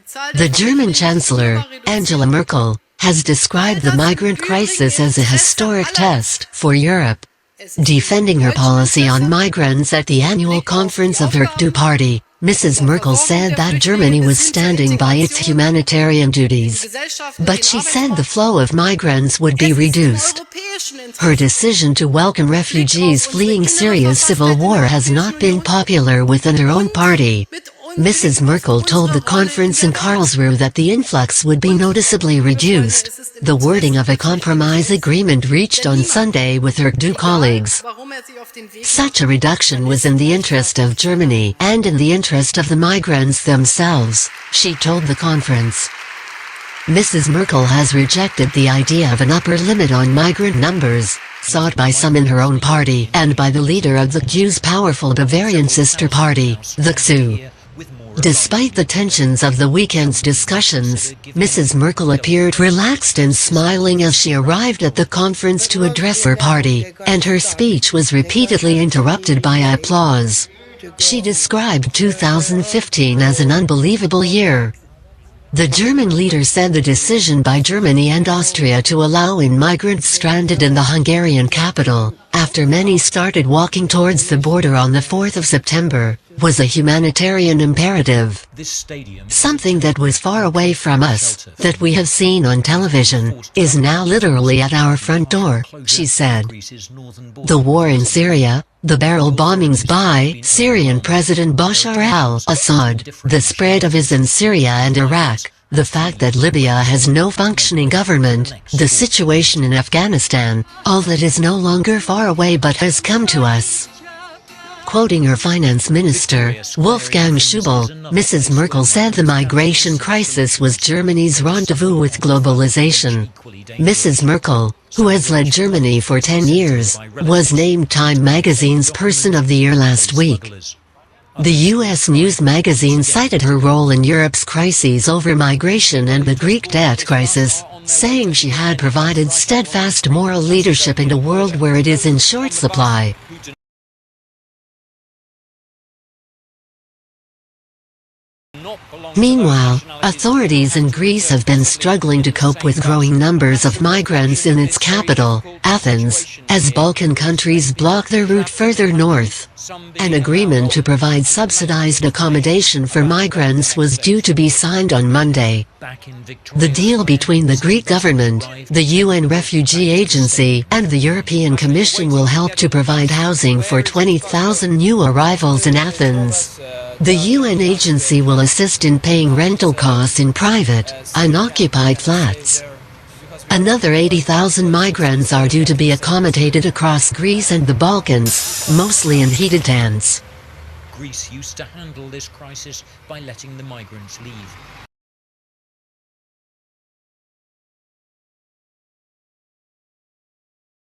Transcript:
The German Chancellor, Angela Merkel, has described the migrant crisis as a historic test for Europe. Defending her policy on migrants at the annual conference of her CDU party, Mrs. Merkel said that Germany was standing by its humanitarian duties. But she said the flow of migrants would be reduced. Her decision to welcome refugees fleeing Syria's civil war has not been popular within her own party. Mrs. Merkel told the conference in Karlsruhe that the influx would be noticeably reduced, the wording of a compromise agreement reached on Sunday with her CDU colleagues. Such a reduction was in the interest of Germany and in the interest of the migrants themselves, she told the conference. Mrs. Merkel has rejected the idea of an upper limit on migrant numbers, sought by some in her own party and by the leader of the CDU's powerful Bavarian sister party, the CSU. Despite the tensions of the weekend's discussions, Mrs. Merkel appeared relaxed and smiling as she arrived at the conference to address her party, and her speech was repeatedly interrupted by applause. She described 2015 as an unbelievable year. The German leader said the decision by Germany and Austria to allow in migrants stranded in the Hungarian capital, after many started walking towards the border on the 4th of September, was a humanitarian imperative. Something that was far away from us, that we have seen on television, is now literally at our front door, she said. The war in Syria, the barrel bombings by Syrian President Bashar al-Assad, the spread of ISIL in Syria and Iraq, the fact that Libya has no functioning government, the situation in Afghanistan, all that is no longer far away but has come to us. Quoting her finance minister, Wolfgang Schäuble, Mrs. Merkel said the migration crisis was Germany's rendezvous with globalization. Mrs. Merkel, who has led Germany for 10 years, was named Time magazine's Person of the Year last week. The U.S. news magazine cited her role in Europe's crises over migration and the Greek debt crisis, saying she had provided steadfast moral leadership in a world where it is in short supply. Meanwhile, authorities in Greece have been struggling to cope with growing numbers of migrants in its capital, Athens, as Balkan countries block their route further north. An agreement to provide subsidized accommodation for migrants was due to be signed on Monday. The deal between the Greek government, the UN Refugee Agency, and the European Commission will help to provide housing for 20,000 new arrivals in Athens. The UN agency will assist in paying rental costs in private, unoccupied flats. Another 80,000 migrants are due to be accommodated across Greece and the Balkans, mostly in heated tents. Greece used to handle this crisis by letting the migrants leave.